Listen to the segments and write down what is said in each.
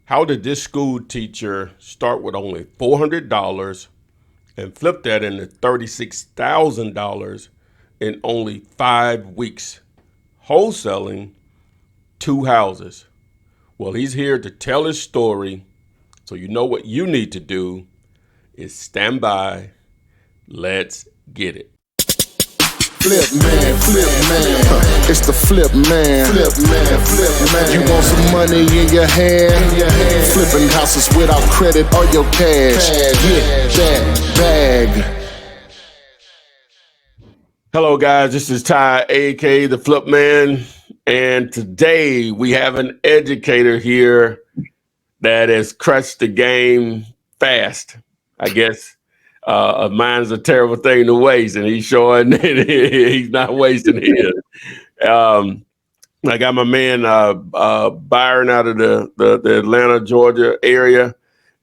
How did this school teacher start with only $400 and flip that into $36,000 in only 5 weeks, wholesaling 2 houses? Well, he's here to tell his story. So you know what you need to do is stand by. Let's get it. Flip man, it's the flip man. Flip man. You want some money in your hand? Flipping houses without credit or your cash. Get that bag. Hello, guys. This is Ty, aka the Flip Man, and today we have an educator here that has crushed the game fast. I guess a mind's a terrible thing to waste, and he's showing that he's not wasting his. I got my man Bryon out of the Atlanta, Georgia area,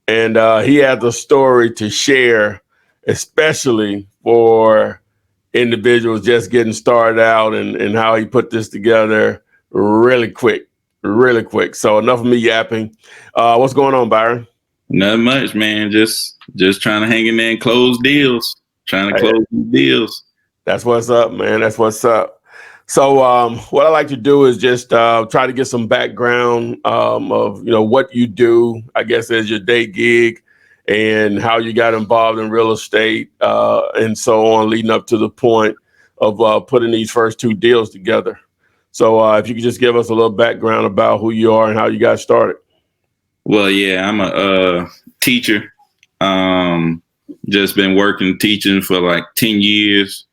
and he has a story to share, especially for individuals just getting started out, and how he put this together really quick. So enough of me yapping. What's going on, Bryon? Not much, man. Just trying to hang in there and close deals. Trying to close deals. That's what's up, man. That's what's up. So what I like to do is just try to get some background of what you do, I guess, as your day gig, and how you got involved in real estate and so on, leading up to the point of putting these first two deals together. So if you could just give us a little background about who you are and how you got started. Well, yeah, I'm a teacher. Just been working teaching for like 10 years.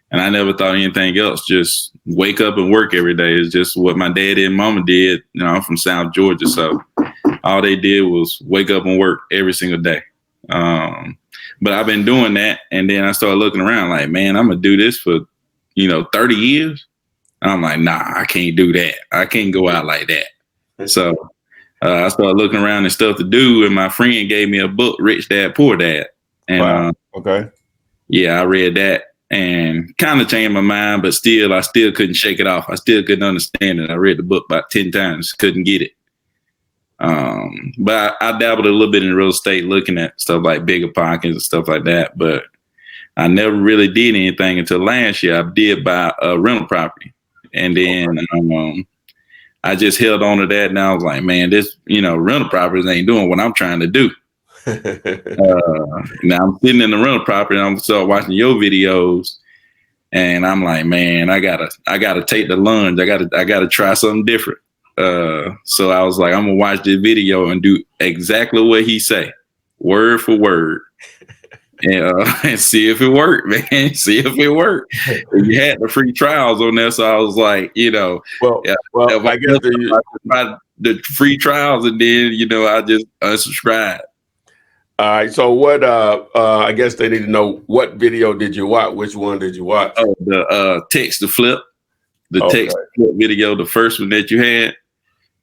And I never thought anything else. Just wake up and work every day is just what my daddy and mama did. You know, I'm from South Georgia, so all they did was wake up and work every single day. But I've been doing that, and then I started looking around like, man, I'm gonna do this for 30 years. And I'm like, nah, I can't do that. I can't go out like that. So I started looking around and stuff to do, and my friend gave me a book, Rich Dad, Poor Dad. And wow. Okay. Yeah, I read that and kind of changed my mind, but I still couldn't shake it off. I still couldn't understand it. I read the book about 10 times, couldn't get it. But I dabbled a little bit in real estate, looking at stuff like bigger pockets and stuff like that. But I never really did anything until last year. I did buy a rental property, and then I just held on to that. And I was like, man, this rental properties ain't doing what I'm trying to do. Now I'm sitting in the rental property, and I'm start watching your videos, and I'm like, man, I gotta take the lunge. I gotta try something different. So I was like, I'm gonna watch this video and do exactly what he say, word for word, and see if it worked, man. See if it worked. You had the free trials on there, so I was like, I guess the free trials, and then I just unsubscribed. All right. So what? I guess they need to know, what video did you watch? Which one did you watch? Oh, the text to flip, text to flip video, the first one that you had.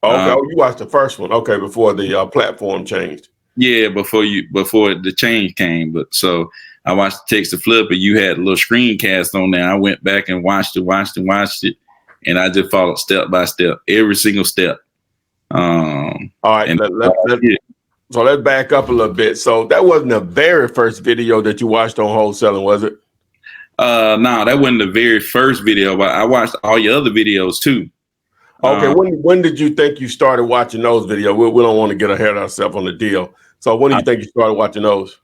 Okay. You watched the first one. Okay, before the platform changed. Yeah, before the change came. But so I watched the text to flip, and you had a little screencast on there. I went back and watched it, and I just followed step by step, every single step. All right. So let's back up a little bit. So that wasn't the very first video that you watched on wholesaling, was it? No, that wasn't the very first video, but I watched all your other videos too. Okay, when did you think you started watching those videos? We don't want to get ahead of ourselves on the deal. So when do you think you started watching those?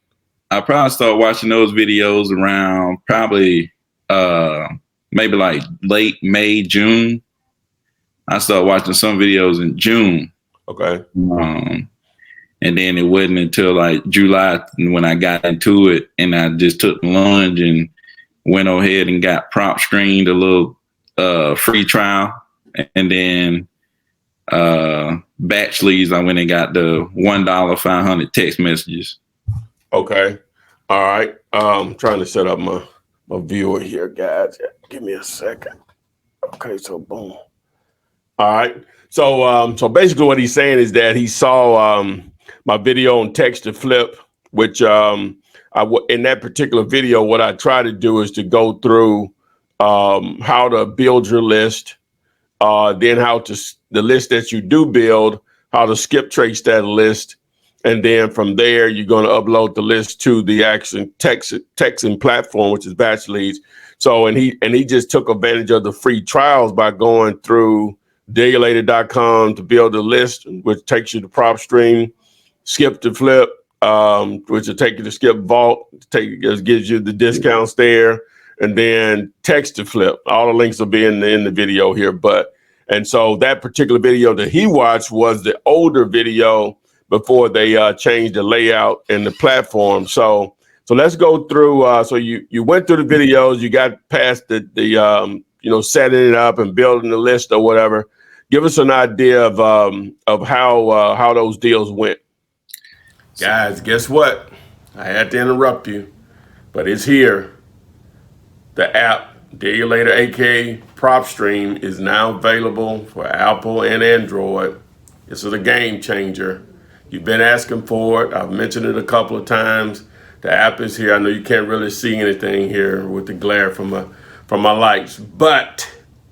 I probably started watching those videos around probably maybe like late May, June. I started watching some videos in June. Okay. And then it wasn't until like July when I got into it, and I just took the lunge and went ahead and got prop screened, a little free trial. And then batch leads, I went and got the $1 500 text messages. Okay. All right. I'm trying to set up my viewer here, guys. Give me a second. Okay, so boom. All right. So basically what he's saying is that he saw my video on text to flip, which in that particular video, what I try to do is to go through how to build your list, then the list that you do build, how to skip trace that list. And then from there, you're going to upload the list to the action texting platform, which is Batch Leads. So, and he just took advantage of the free trials by going through Deregulator.com to build a list, which takes you to PropStream, Skip to Flip, which will take you to Skip Vault, gives you the discounts there, and then Text to Flip. All the links will be in the video here. And so that particular video that he watched was the older video before they changed the layout and the platform. So let's go through. So you went through the videos, you got past the setting it up and building the list or whatever. Give us an idea of how those deals went. Guys, guess what? I had to interrupt you, but it's here. The app, Deregulator, aka PropStream, is now available for Apple and Android. This is a game changer. You've been asking for it. I've mentioned it a couple of times. The app is here. I know you can't really see anything here with the glare from my lights, but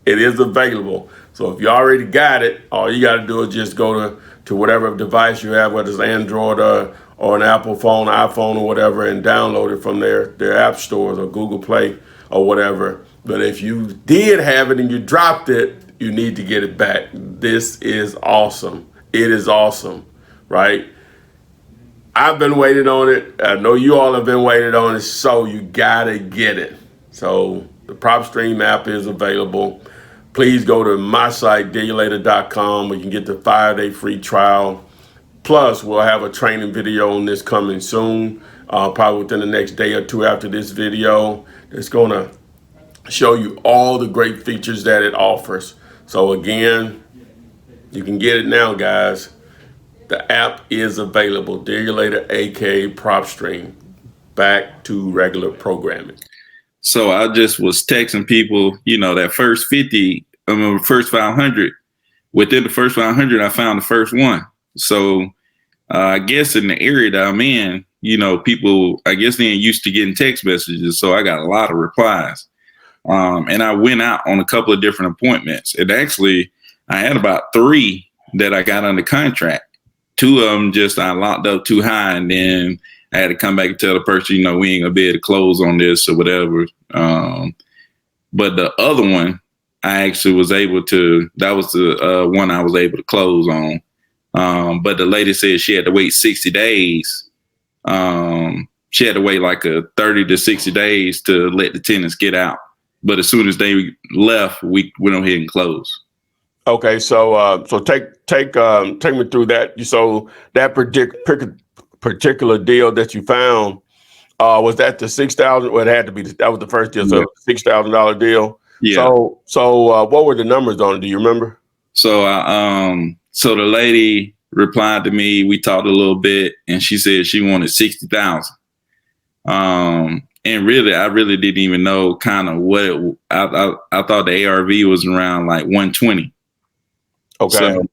it is available. So if you already got it, all you got to do is just go to whatever device you have, whether it's Android or an Apple phone, iPhone or whatever, and download it from their app stores or Google Play or whatever. But if you did have it and you dropped it, you need to get it back. This is awesome. It is awesome, right? I've been waiting on it. I know you all have been waiting on it, so you gotta get it. So the PropStream app is available. Please go to my site, Deregulator.com, where you can get the 5-day free trial. Plus, we'll have a training video on this coming soon, probably within the next day or two after this video. It's gonna show you all the great features that it offers. So again, you can get it now, guys. The app is available. Deregulator, aka PropStream. Back to regular programming. So I just was texting people, that first 50, first 500. Within the first 500, I found the first one. So I guess in the area that I'm in, people, I guess they ain't used to getting text messages. So I got a lot of replies. And I went out on a couple of different appointments. And actually, I had about 3 that I got under contract. 2 of them just I locked up too high, and then I had to come back and tell the person, we ain't gonna be able to close on this or whatever. But the other one, I actually was able to. That was the one I was able to close on. But the lady said she had to wait 60 days. She had to wait like a 30 to 60 days to let the tenants get out. But as soon as they left, we went ahead and closed. Okay, so take me through that. So that particular deal that you found, was that the $6,000? Well, it had to be. That was the first deal, so $6,000 deal. Yeah. So what were the numbers on it? Do you remember? So so the lady replied to me. We talked a little bit, and she said she wanted 60,000. And really, I really didn't even know kind of what I thought the ARV was around like 120. Okay. So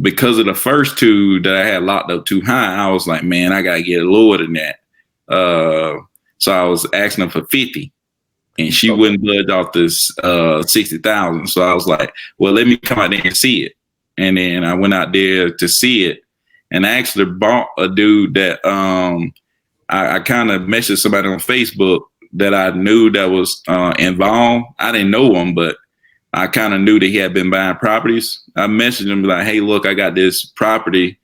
because of the first 2 that I had locked up too high, I was like, man, I gotta get lower than that. So I was asking her for 50, and she wouldn't budge off this 60,000. So I was like, well, let me come out there and see it. And then I went out there to see it, and I actually bought a dude that I kind of messaged somebody on Facebook that I knew that was involved. I didn't know him, but I kind of knew that he had been buying properties. I messaged him like, hey, look, I got this property,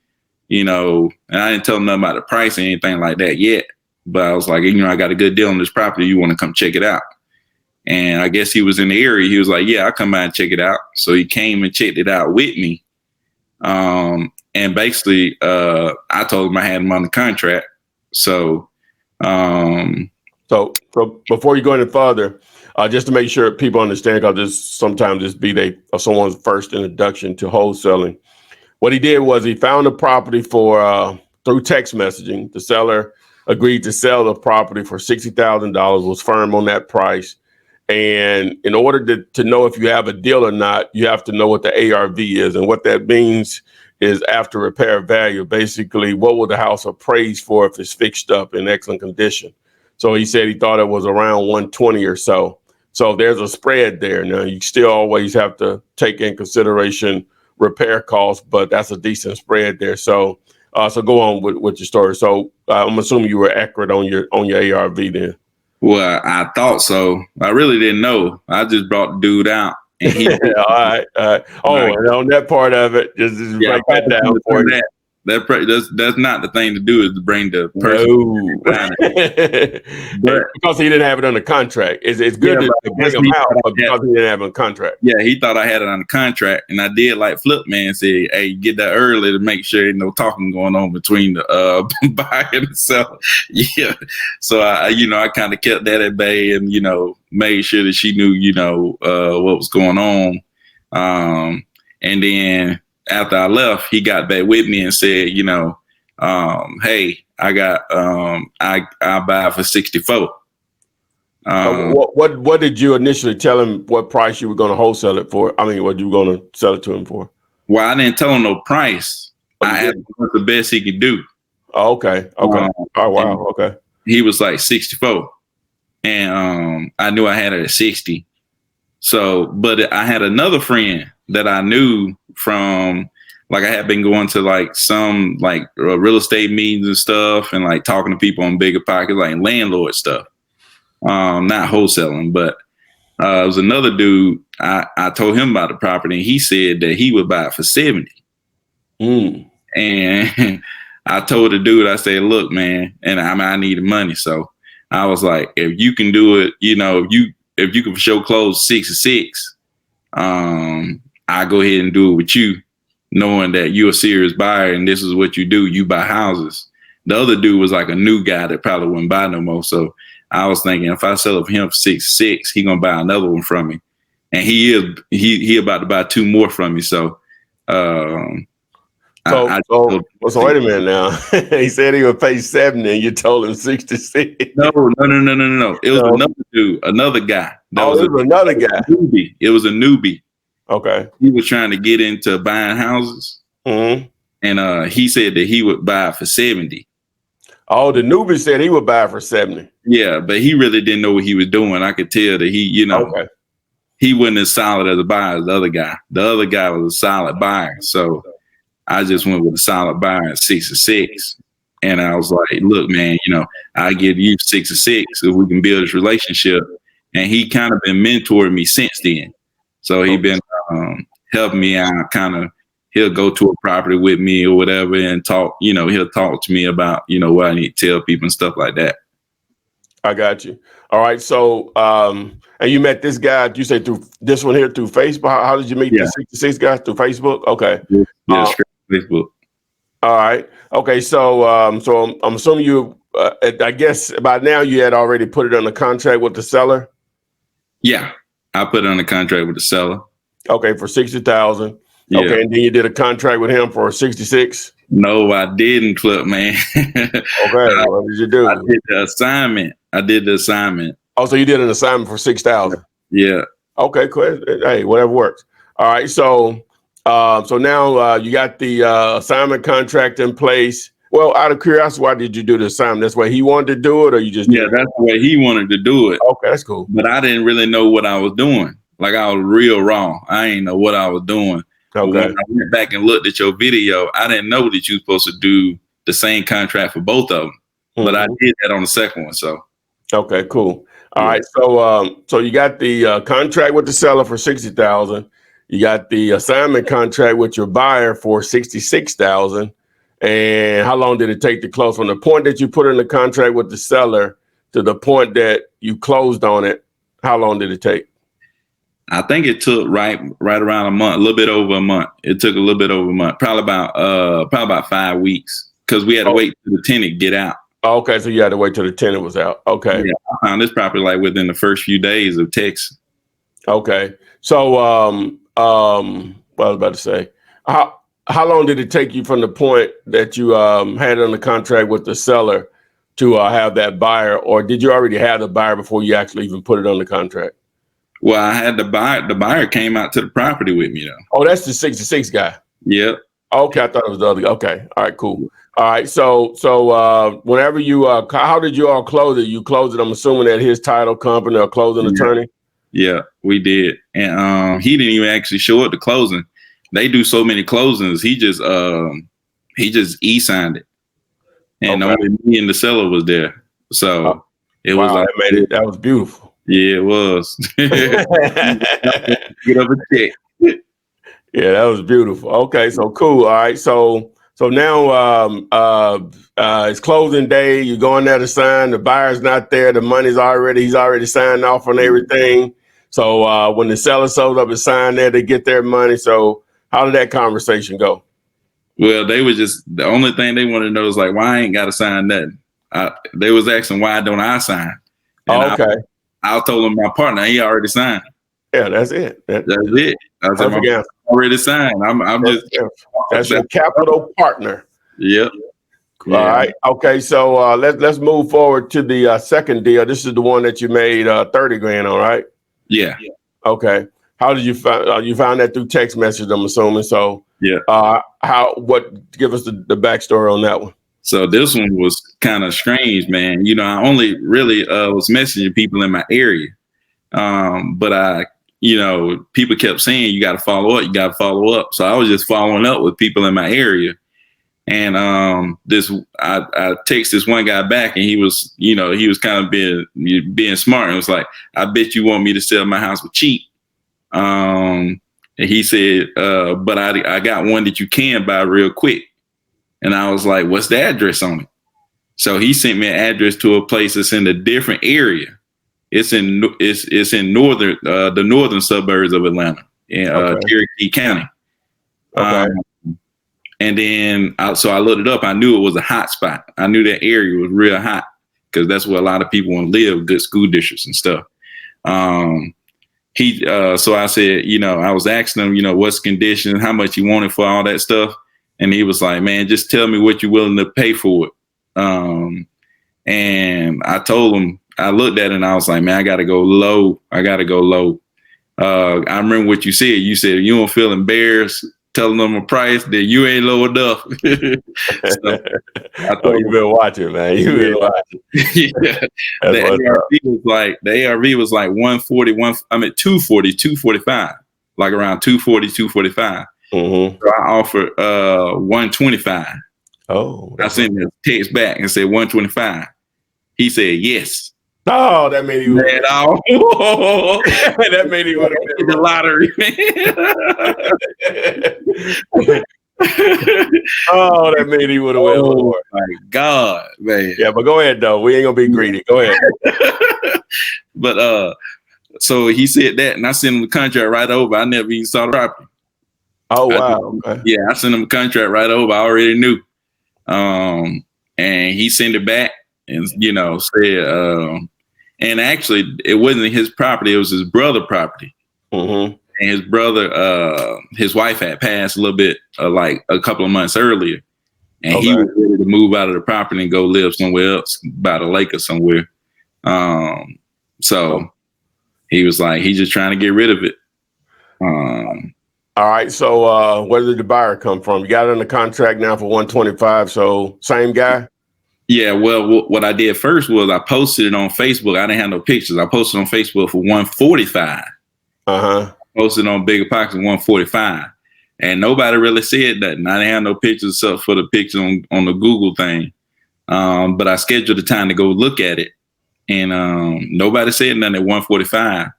and I didn't tell him nothing about the price or anything like that yet. But I was like, I got a good deal on this property. You want to come check it out? And I guess he was in the area. He was like, yeah, I'll come by and check it out. So he came and checked it out with me. And basically, I told him I had him on the contract. So before you go any further, just to make sure people understand, because sometimes this be someone's first introduction to wholesaling. What he did was he found a property through text messaging. The seller agreed to sell the property for $60,000, was firm on that price. And in order to know if you have a deal or not, you have to know what the ARV is. And what that means is after repair value. Basically, what will the house appraise for if it's fixed up in excellent condition? So he said he thought it was around 120 or so. So there's a spread there. Now, you still always have to take in consideration repair costs, but that's a decent spread there. So so go on with your story. So I'm assuming you were accurate on your ARV then. Well, I thought so. I really didn't know. I just brought the dude out, and he. All right. Oh, and on that part of it, just break that down for you. That's not the thing to do, is to bring the person. No. But because he didn't have it under contract. It's good to bring him out, but because he didn't have it on contract. Yeah, he thought I had it on contract, and I did like Flip Man said, hey, get that early to make sure ain't no talking going on between the buyer and the seller. Yeah. So I kind of kept that at bay and, made sure that she knew, what was going on. And then after I left, he got back with me and said, hey, I got I'll buy it for 64. What did you initially tell him what price you were going to wholesale it for? I mean, what you were going to sell it to him for? Well, I didn't tell him no price. I asked him what the best he could do. Oh, okay. Oh, wow. Okay. He was like 64. And I knew I had it at 60. So, but I had another friend that I knew from, like, I had been going to like some like real estate meetings and stuff, and like talking to people on bigger pockets, like landlord stuff. Not wholesaling, but it was another dude. I told him about the property, and he said that he would buy it for 70. And I told the dude, I said, look, man, and I need the money. So I was like, if you can do it, if you can for sure close 66, I go ahead and do it with you, knowing that you're a serious buyer and this is what you do. You buy houses. The other dude was like a new guy that probably wouldn't buy no more. So I was thinking, if I sell it for him for 66, he gonna buy another one from me, and he about to buy 2 more from me. So, so wait a minute now. He said he would pay 70, and you told him 66. No. It was another dude, another guy. It was another guy. It was a newbie. Okay. He was trying to get into buying houses, and he said that he would buy it for 70. Oh, the newbie said he would buy it for 70. Yeah, but he really didn't know what he was doing. I could tell that he wasn't as solid as a buyer as the other guy. The other guy was a solid buyer. So I just went with a solid buyer at 66. And I was like, look, man, I'll give you 66 if we can build this relationship. And he kind of been mentoring me since then. So he been helping me out, he'll go to a property with me or whatever and talk, he'll talk to me about, what I need to tell people and stuff like that. I got you. All right. So, and you met this guy, you say through this one here through Facebook? How did you meet the 66 guy? Through Facebook? Okay. Yeah, Facebook. All right. Okay. So, I'm assuming you, I guess by now you had already put it on the contract with the seller? Yeah. I put it on the contract with the seller. Okay. For 60,000. Yeah. Okay. And then you did a contract with him for 66? No, I didn't, Clip, man. Okay. What did you do? I did the assignment. Oh, so you did an assignment for 6,000? Yeah. Okay, cool. Hey, whatever works. All right. So, so now you got the assignment contract in place. Well, out of curiosity, why did you do the assignment? That's why he wanted to do it, or you just did it? That's the way he wanted to do it. Okay, that's cool. But I didn't really know what I was doing. Like, I was real raw. I ain't know what I was doing. Okay. When I went back and looked at your video, I didn't know that you were supposed to do the same contract for both of them. But I did that on the second one. So. Okay, cool. All right. So, so you got the contract with the seller for 60,000. You got the assignment contract with your buyer for 66,000. And how long did it take to close from the point that you put in the contract with the seller to the point that you closed on it? How long did it take? I think it took right around a month, a little bit over a month. It took a little bit over a month, probably about 5 weeks, because we had to wait for the tenant to get out. Okay, so you had to wait till the tenant was out. Okay. Yeah, I found this property like within the first few days of text. Okay. So, what I was about to say, how long did it take you from the point that you had it on the contract with the seller to have that buyer, or did you already have the buyer before you actually even put it on the contract? Well, I had the buyer. The buyer came out to the property with me, though. Oh, that's the 66 guy. Yep. Okay, I thought it was the other guy. Okay. All right, cool. All right. So whenever you how did you all close it? You closed it, I'm assuming, at his title company or closing attorney? Yeah, we did. And he didn't even actually show up to closing. they do so many closings. He just e-signed it, and only me and the seller was there. So it was like that was beautiful. Yeah, it was. Get up a check. Yeah, that was beautiful. Okay, so cool. All right, so now it's closing day. You're going there to sign. The buyer's not there. The money's he's already signed off on everything. So when the seller shows up and sign there, they get their money. So how did that conversation go? Well, they were just, the only thing they wanted to know is like, why I ain't got to sign nothing. They was asking, why don't I sign? And I told them my partner, he already signed. Yeah, that's it. That's it. I said, I'm already signed. That's your capital partner. Yep. All right. Okay. So let's move forward to the second deal. This is the one that you made $30,000 on, right? Yeah. Okay. How did you find? You found that through text message, I'm assuming. So yeah. Give us the backstory on that one. So this one was kind of strange, man. You know, I only really was messaging people in my area, but people kept saying you got to follow up, you got to follow up. So I was just following up with people in my area, and I texted this one guy back, and he was kind of being smart, and was like, "I bet you want me to sell my house for cheap." And he said, "But I got one that you can buy real quick." And I was like, "What's the address on it?" So he sent me an address to a place that's in a different area. It's in northern the northern suburbs of Atlanta, in Cherokee County. Okay. And then so I looked it up. I knew it was a hot spot. I knew that area was real hot because that's where a lot of people want to live, good school districts and stuff. So I said, I was asking him, what's the condition, how much he wanted for all that stuff. And he was like, "Man, just tell me what you're willing to pay for it." And I told him, I looked at it and I was like, "Man, I got to go low. I remember what you said. You said you don't feel embarrassed telling them a price that you ain't low enough." So I thought you've been watching, man. You've been watching. Yeah. The ARV was like 140, 240, 245, like around 240, 245. Mm-hmm. So I offered 125. Oh, I sent him a text back and said 125. He said yes. Oh, that made he would. That made he would have been the lottery. Oh, that made he would have won. Oh my God, man. Yeah, but go ahead though. We ain't gonna be greedy. Go ahead. But so he said that, and I sent him the contract right over. I never even saw the property. Oh wow. Okay. Yeah, I sent him a contract right over. I already knew. And he sent it back and said and actually it wasn't his property, it was his brother's property. Mm-hmm. And his brother, his wife had passed a little bit like a couple of months earlier. And he was ready to move out of the property and go live somewhere else by the lake or somewhere. So he was like, he's just trying to get rid of it. All right. So where did the buyer come from? You got it under contract now for 125. So same guy? Yeah. Well, what I did first was I posted it on Facebook. I didn't have no pictures. I posted on Facebook for 145. Posted on Bigger Pockets 145. And nobody really said that. And I didn't have no pictures except for the picture on the Google thing. But I scheduled the time to go look at it. And nobody said nothing at 145.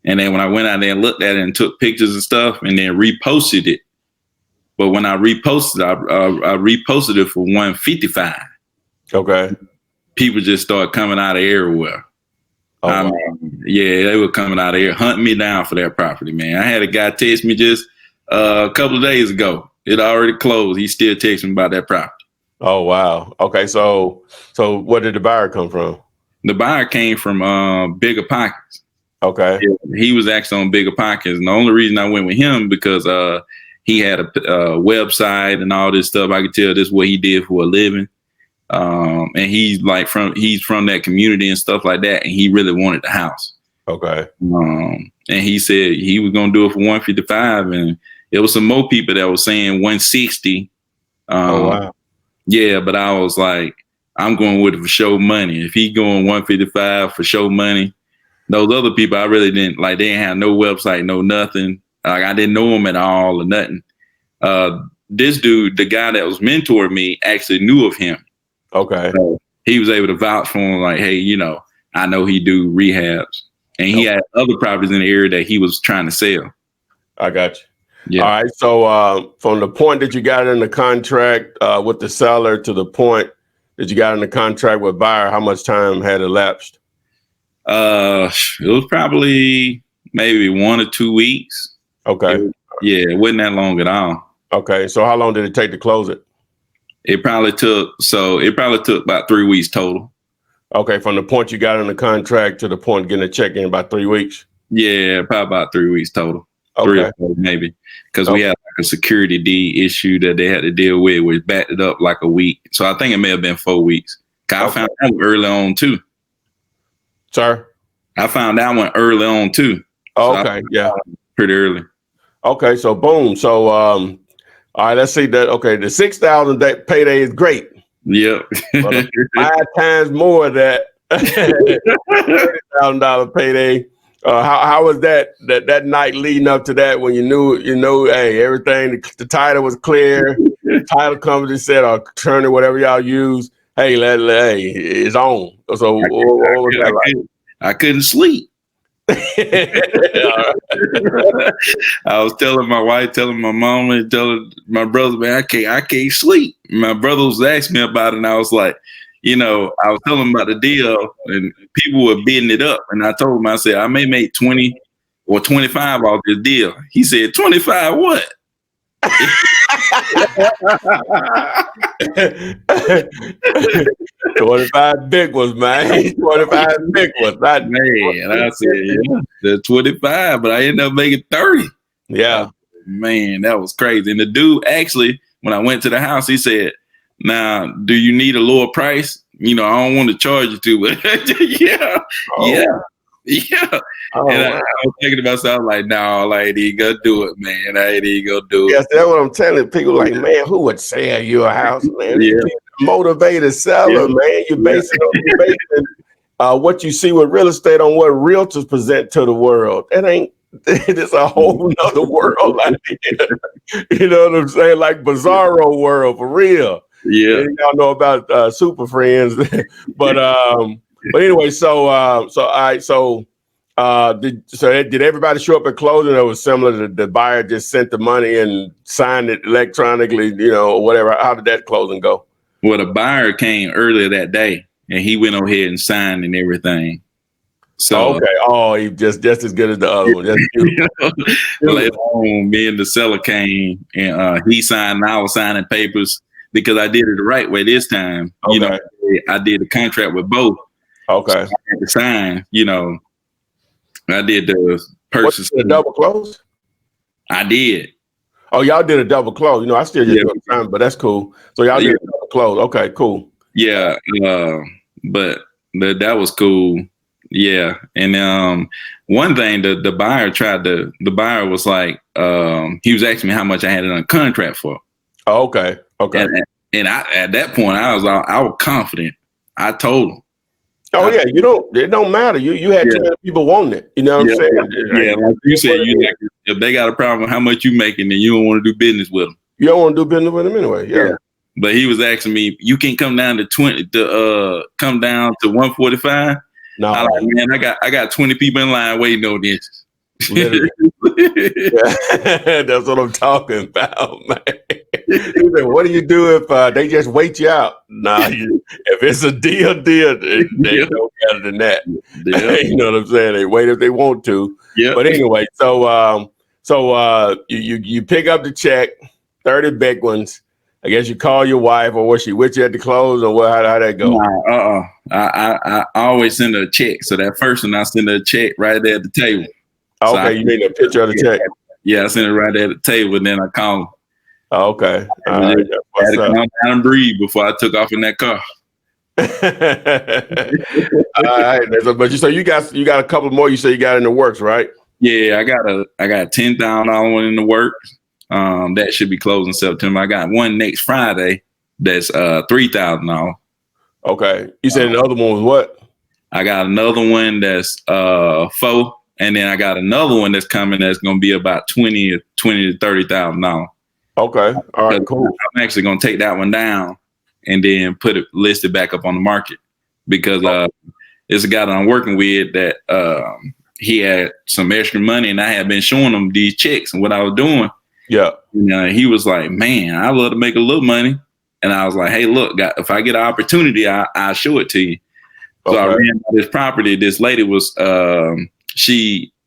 And then when I went out there and looked at it and took pictures and stuff and then reposted it. But when I reposted it, I reposted it for 155. Okay. People just started coming out of everywhere. Oh, wow. Yeah, they were coming out of here, hunting me down for that property, man. I had a guy text me just a couple of days ago. It already closed. He still texting me about that property. Oh, wow. Okay, so where did the buyer come from? The buyer came from Bigger Pockets. Okay. Yeah, he was actually on Bigger Pockets. And the only reason I went with him because he had a website and all this stuff. I could tell this is what he did for a living. And he's from that community and stuff like that. And he really wanted the house. Okay. And he said he was going to do it for 155. And there was some more people that were saying 160. Oh, wow. Yeah, but I was like, I'm going with it for show money. If he going 155 for show money, those other people I really didn't like. They didn't have no website, no nothing. Like I didn't know him at all or nothing. This dude, the guy that was mentoring me, actually knew of him. Okay. So he was able to vouch for him, like, hey, I know he do rehabs, and he had other properties in the area that he was trying to sell. I got you. Yeah. All right. So from the point that you got in the contract with the seller to the point that you got in the contract with buyer, how much time had elapsed? It was probably maybe 1 or 2 weeks. Okay. It wasn't that long at all. Okay. So how long did it take to close it? It probably took about 3 weeks total. Okay. From the point you got in the contract to the point getting a check in about 3 weeks? Yeah, probably about 3 weeks total. Okay. 3 or 4 maybe. Because we had like a security deed issue that they had to deal with, which backed it up like a week. So I think it may have been 4 weeks. I found that one early on too. Sir? I found that one early on too. Oh, okay. Yeah. Pretty early. Okay. So boom. So all right, let's see that. Okay, the $6,000 payday is great. Yep. But 5 times more of that $30,000 payday. How was that night leading up to that when you knew, hey, everything, the title was clear, title company said, or attorney, whatever y'all use, hey, hey, it's on. So what was that like? I couldn't sleep. I was telling my wife, telling my mom, and telling my brother, man, I can't sleep. My brother was asking me about it, and I was like, I was telling him about the deal, and people were bidding it up, and I told him, I said, I may make 20 or 25 off this deal. He said, 25 what? 25 big ones, man. 25 big ones. Not man. I said, yeah, the 25, but I ended up making 30. Yeah. Man, that was crazy. And the dude actually, when I went to the house, he said, now, do you need a lower price? I don't want to charge you too, but yeah. Oh, And I was thinking to myself, like, no, I ain't even gonna do it, man. I ain't even gonna do it. Yes, that's what I'm telling people. Like, man, who would sell you a house, man? Yeah. Motivated seller, man. You're basing what you see with real estate on what realtors present to the world. It's a whole nother world out here. You know what I'm saying? Like bizarro world for real. Yeah. Y'all know about Super Friends, but anyway, so all right, so did everybody show up at closing? Or was similar to the buyer just sent the money and signed it electronically, or whatever? How did that closing go? Well, the buyer came earlier that day, and he went on ahead and signed and everything. So he just as good as the other one. That's later on, me and the seller came, and he signed, and I was signing papers because I did it the right way this time. Okay. I did the contract with both. Okay. So I had to sign. I did the purchase. The double close? I did. Oh, y'all did a double close. I still just do it time, but that's cool. So y'all did a double close. Okay, cool. Yeah, but that was cool. Yeah, and one thing the buyer was like, he was asking me how much I had it on contract for. Oh, okay. And I, at that point, I was confident. I told him. Oh yeah, it don't matter. You had too many people wanting it. You know what I'm saying? Yeah, like you said, if they got a problem with how much you making, then you don't want to do business with them. You don't want to do business with them anyway. Yeah. But he was asking me, you can come down to 145. No, I'm like, man, I got 20 people in line waiting on this. Literally. That's what I'm talking about, man. He said, what do you do if they just wait you out? Nah, if it's a deal, they don't better than that. Yeah. You know what I'm saying? They wait if they want to. Yeah. But anyway, so you pick up the check, 30 big ones. I guess you call your wife, or was she with you at the close, or how that go? Nah, I always send her a check. So that first one, I send her a check right there at the table. Oh, okay, you made a picture of the check. Yeah, I sent it right there at the table, and then I call him. Oh, okay. All right. I had to calm down and breathe before I took off in that car. All right. But you got a couple more. You say you got in the works, right? Yeah, I got $10,000 one in the works. That should be closing September. I got one next Friday. That's $3,000. Okay. You said the other one was what? I got another one that's $4,000. and then I got another one that's coming that's going to be about $20 to $30,000. Okay. All right. Cool. I'm actually going to take that one down and then put it listed back up on the market because it's a guy that I'm working with that he had some extra money and I had been showing him these checks and what I was doing. Yeah. And he was like, man, I love to make a little money. And I was like, hey, look, if I get an opportunity, I'll show it to you. So I ran by this property. This lady was, I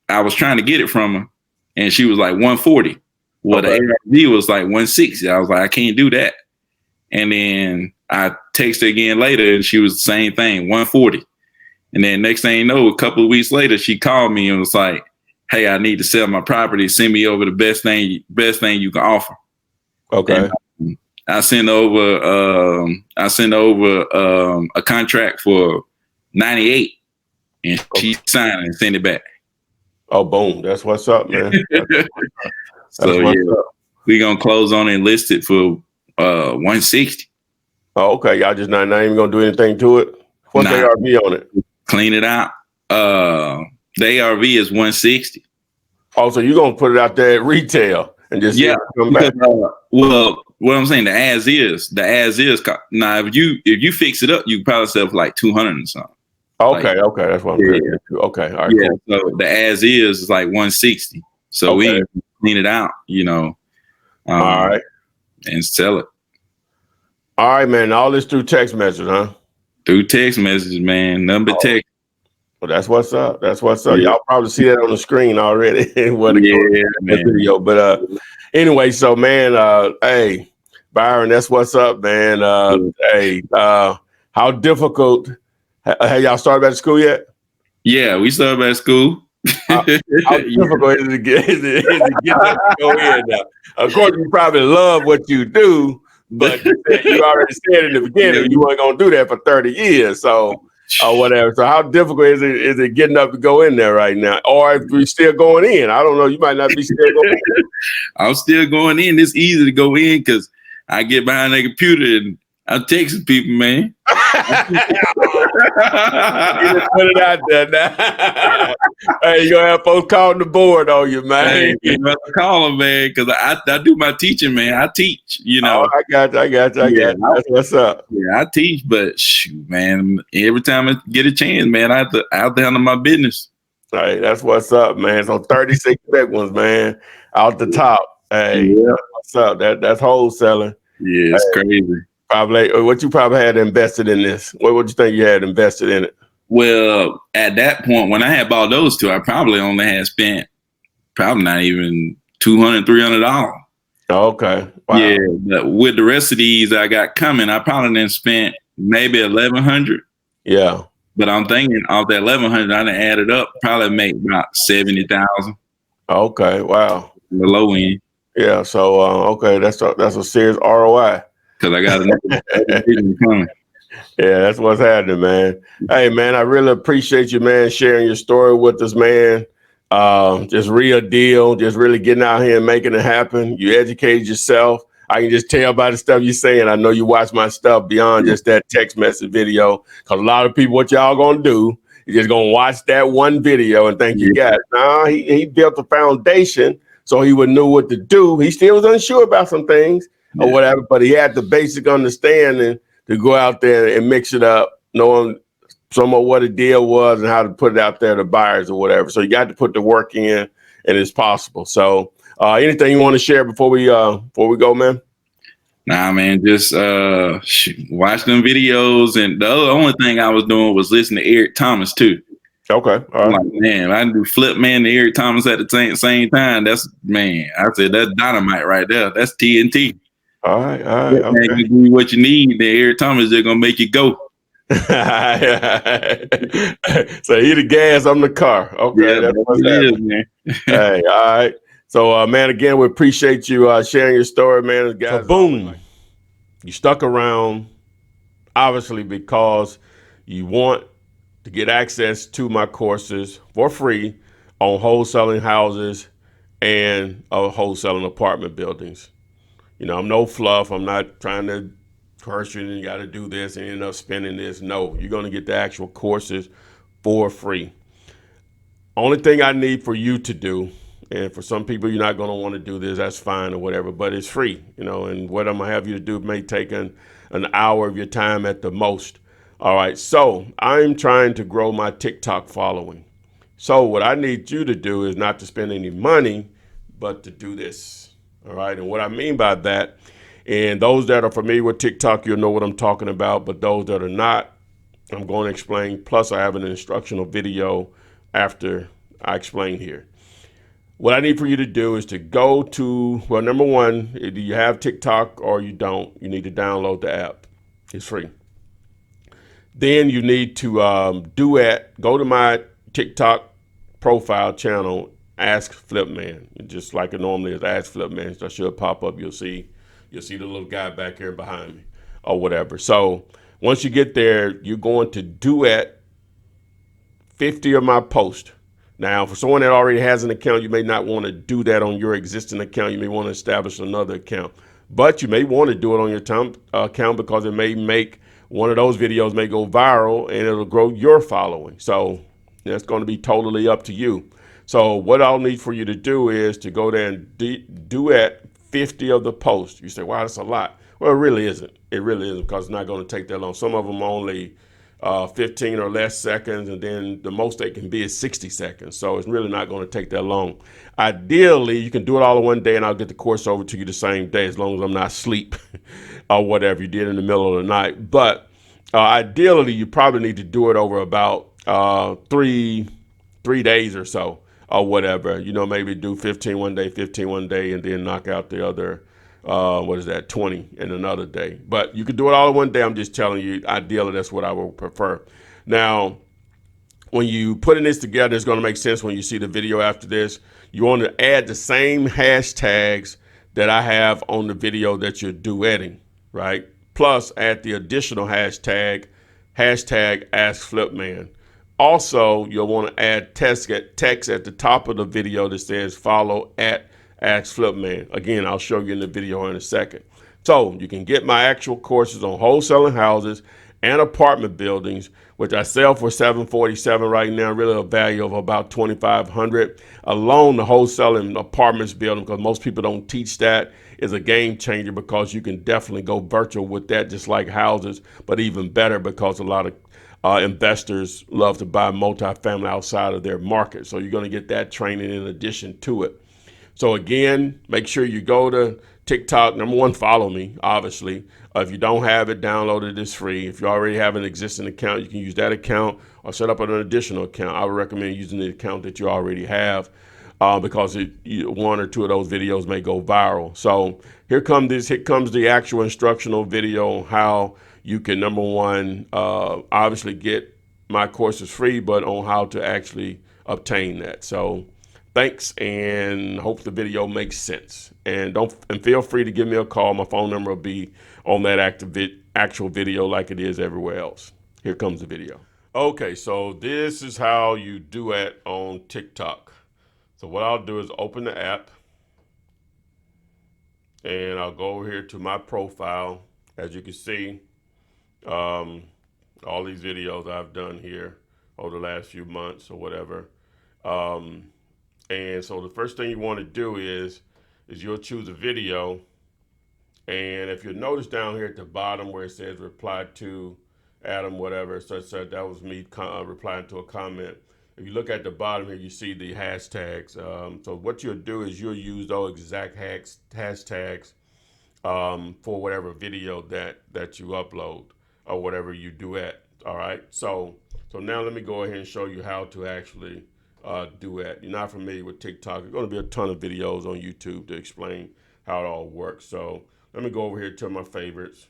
was trying to get it from her and she was like 140. Well, the ARV was like 160. I was like, I can't do that. And then I texted again later and she was the same thing, 140. And then next thing you know, a couple of weeks later, she called me and was like, hey, I need to sell my property. Send me over the best thing you can offer. Okay. And I sent over a contract for 98 and she signed and sent it back. Oh, boom. That's what's up, man. So we're going to close on it and list it for 160. Oh, okay. Y'all just not even going to do anything to it? What's the ARV on it? Clean it out. The ARV is 160. Oh, so you're going to put it out there at retail and just come back? Well, what I'm saying, the as is. Now, if you fix it up, you can probably sell for like 200 and something. Okay, that's what I'm saying. Okay, all right, cool. So the as is like 160. So we clean it out, all right, and sell it. All right, man. All this through text message, huh? Through text messages, man. Number text. Well, that's what's up. That's what's up. Y'all probably see that on the screen already. Video. But anyway, so man, hey, Bryon, that's what's up, man. Hey, how difficult? Have y'all started back to school yet? Yeah, we started back to school. How difficult is it get to go in now? Of course, you probably love what you do, but you already said in the beginning you weren't going to do that for 30 years, so or whatever. So how difficult is it getting up to go in there right now? Or if you're still going in, I don't know. You might not be still going in. I'm still going in. It's easy to go in because I get behind the computer and I'm texting people, man. You just put it out there now. Hey, you gonna have folks calling the board on you, man. Hey, you have to call them, man, because I do my teaching, man. I teach, Oh, I got you. That's what's up. Yeah, I teach, but shoot, man, every time I get a chance, man, I have to handle my business. Hey, that's what's up, man. So 36 big ones, man, out the top. Hey, what's up? That's wholesaling. Yeah, it's crazy. Probably what you probably had invested in this. What would you think you had invested in it? Well, at that point, when I had bought those two, I probably only had spent probably not even $200, $300. Okay. Wow. Yeah, but with the rest of these I got coming, I probably didn't spent maybe $1,100. Yeah. But I'm thinking off that $1,100, I done added up, probably make about $70,000. Okay. Wow. The low end. Yeah. So okay, that's a serious ROI. Because I got another coming. Yeah, that's what's happening, man. Hey, man, I really appreciate you, man, sharing your story with us, man. Just real deal, just really getting out here and making it happen. You educated yourself. I can just tell by the stuff you're saying. I know you watch my stuff beyond just that text message video. Because a lot of people, what y'all going to do is just going to watch that one video and think you got it. Nah, he built a foundation so he would know what to do. He still was unsure about some things. Or whatever, but he had the basic understanding to go out there and mix it up, knowing some of what the deal was and how to put it out there to buyers or whatever. So you got to put the work in, and it's possible. So anything you want to share before we go, man? Nah, man, just watch them videos. And the only thing I was doing was listening to Eric Thomas too. Okay. All right. I'm like, man, I do Flip Man and Eric Thomas at the same time. That's, man, I said, that's dynamite right there. That's TNT. All right. Okay. Give you what you need. Then Eric Thomas, they're gonna make you go. So he the gas, I'm the car. Okay, that's what it is, man. Hey, all right. So, man, again, we appreciate you sharing your story, man. Guys, so boom, you stuck around, obviously, because you want to get access to my courses for free on wholesaling houses and wholesaling apartment buildings. You know, I'm no fluff. I'm not trying to curse you and you got to do this and end up spending this. No, you're going to get the actual courses for free. Only thing I need for you to do, and for some people you're not going to want to do this, that's fine or whatever, but it's free, and what I'm going to have you to do may take an hour of your time at the most. All right, so I'm trying to grow my TikTok following. So what I need you to do is not to spend any money, but to do this. All right, and what I mean by that, and those that are familiar with TikTok, you'll know what I'm talking about, but those that are not, I'm going to explain. Plus, I have an instructional video after I explain here. What I need for you to do is to go to, well, number one, do you have TikTok or you don't? You need to download the app. It's free. Then you need to go to my TikTok profile channel, Ask Flipman. Just like it normally is, Ask Flipman. So I should pop up. You'll see the little guy back here behind me or whatever. So once you get there, you're going to duet 50 of my posts. Now, for someone that already has an account, you may not want to do that on your existing account. You may want to establish another account, but you may want to do it on your account because it may make one of those videos may go viral and it'll grow your following. So that's going to be totally up to you. So what I'll need for you to do is to go there and duet 50 of the posts. You say, wow, that's a lot. Well, it really isn't. It really isn't, because it's not going to take that long. Some of them only 15 or less seconds, and then the most they can be is 60 seconds. So it's really not going to take that long. Ideally, you can do it all in one day, and I'll get the course over to you the same day, as long as I'm not asleep or whatever you did in the middle of the night. But ideally, you probably need to do it over about 3 days or so, or whatever. Maybe do 15 one day, 15 one day, and then knock out the other 20 in another day. But you could do it all in one day. I'm just telling you, ideally, that's what I would prefer. Now, when you putting this together, it's going to make sense when you see the video after this. You want to add the same hashtags that I have on the video that you're duetting, right? Plus, add the additional hashtag Ask Flipman. Also, you'll want to add text at the top of the video that says follow at Ask Flipman. Again, I'll show you in the video in a second. So you can get my actual courses on wholesaling houses and apartment buildings, which I sell for $747 right now, really a value of about $2,500. Alone, the wholesaling apartments building, because most people don't teach that, is a game changer, because you can definitely go virtual with that, just like houses, but even better because a lot of investors love to buy multifamily outside of their market. So you're going to get that training in addition to it. So again, make sure you go to TikTok. Number one, follow me, obviously. If you don't have it, download it. It's free. If you already have an existing account, you can use that account or set up an additional account. I would recommend using the account that you already have because one or two of those videos may go viral. So here comes the actual instructional video on how you can, number one, obviously get my courses free, but on how to actually obtain that. So thanks, and hope the video makes sense. And feel free to give me a call. My phone number will be on that actual video like it is everywhere else. Here comes the video. Okay, so this is how you duet on TikTok. So what I'll do is open the app, and I'll go over here to my profile. As you can see, all these videos I've done here over the last few months or whatever. And so the first thing you want to do is you'll choose a video. And if you notice down here at the bottom where it says reply to Adam, whatever, such that was me replying to a comment. If you look at the bottom here, you see the hashtags. So what you'll do is you'll use those exact hashtags for whatever video that you upload or whatever you duet. All right. So now let me go ahead and show you how to actually duet. You're not familiar with TikTok, there's going to be a ton of videos on YouTube to explain how it all works. So let me go over here to my favorites,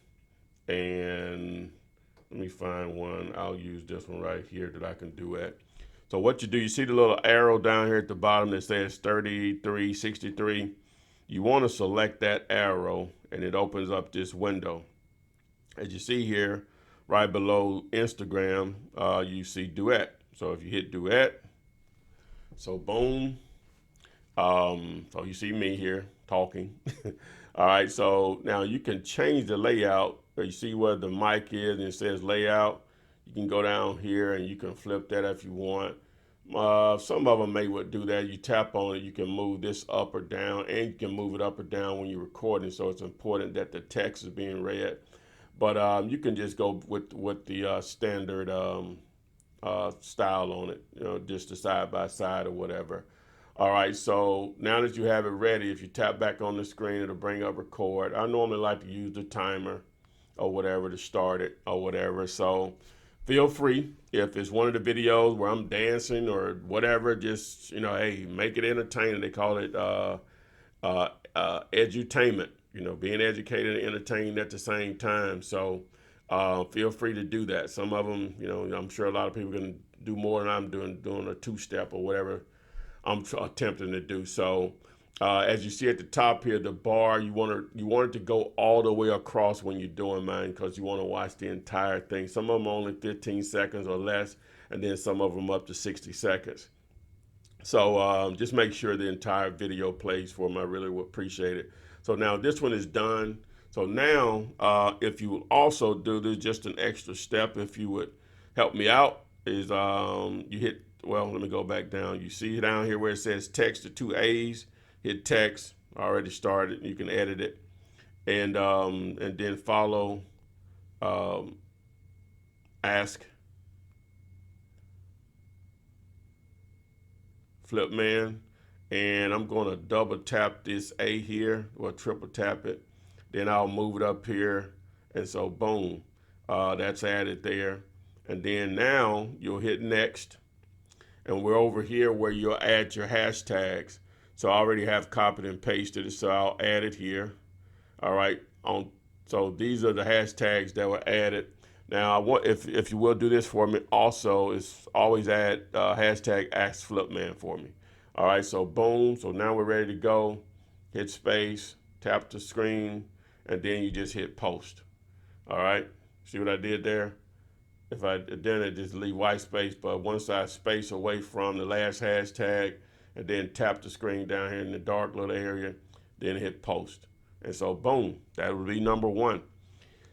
and let me find one. I'll use this one right here that I can duet. So what you do, you see the little arrow down here at the bottom that says 3363. You want to select that arrow, and it opens up this window. As you see here, right below Instagram, you see duet. So if you hit duet, so boom. So you see me here talking. All right, so now you can change the layout. You see where the mic is and it says layout. You can go down here and you can flip that if you want. Some of them may would do that. You tap on it, you can move this up or down, and you can move it up or down when you're recording. So it's important that the text is being read. But you can just go with the standard style on it, just the side by side or whatever. All right, so now that you have it ready, if you tap back on the screen, it'll bring up record. I normally like to use the timer or whatever to start it or whatever. So feel free, if it's one of the videos where I'm dancing or whatever, just, hey, make it entertaining. They call it edutainment, being educated and entertained at the same time. So feel free to do that. Some of them, I'm sure a lot of people can do more than I'm doing a two-step or whatever I'm attempting to do. So as you see at the top here, the bar, you want it to go all the way across when you're doing mine, because you want to watch the entire thing. Some of them are only 15 seconds or less, and then some of them up to 60 seconds. So just make sure the entire video plays for them. I really would appreciate it. So now this one is done. So now if you will also do this, just an extra step, if you would help me out, is you hit, well, let me go back down. You see down here where it says text, the 2 A's, hit text, already started. You can edit it, and then follow ask Flip Man, and I'm going to double tap this A here, or triple tap it. Then I'll move it up here, and so boom, that's added there. And then now you'll hit next, and we're over here where you'll add your hashtags. So I already have copied and pasted it, so I'll add it here. All right, so these are the hashtags that were added. Now, if you will do this for me, also is always add hashtag Ask Flipman for me. All right, so boom. So now we're ready to go. Hit space, tap the screen, and then you just hit post. All right, see what I did there? If I then it just leave white space, but once I space away from the last hashtag, and then tap the screen down here in the dark little area, then hit post. And so boom, that would be number 1.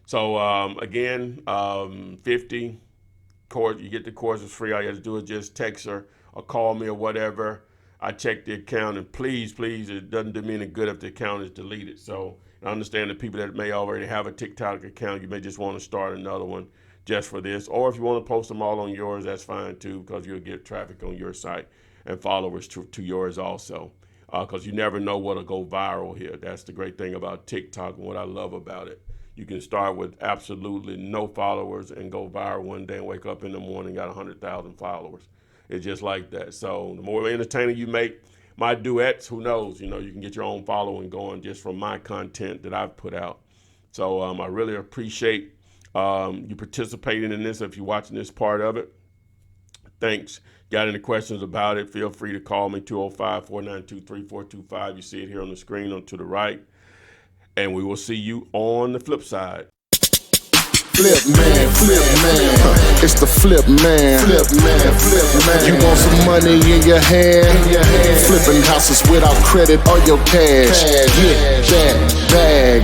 So again, 50 course, you get the courses free. All you have to do is just text her or call me or whatever. I check the account, and please, it doesn't do me any good if the account is deleted. So I understand the people that may already have a TikTok account, you may just want to start another one just for this. Or if you want to post them all on yours, that's fine too, because you'll get traffic on your site and followers to yours also. Because you never know what'll go viral here. That's the great thing about TikTok and what I love about it. You can start with absolutely no followers and go viral one day and wake up in the morning, got 100,000 followers. It's just like that. So the more entertaining you make my duets, who knows, you can get your own following going just from my content that I've put out. So I really appreciate you participating in this. If you're watching this part of it, thanks. Got any questions about it, feel free to call me, 205-492-3425. You see it here on the screen on to the right. And we will see you on the flip side. Flip man, it's the flip man. You want some money in your hand? Flipping houses without credit or your cash. Get that bag.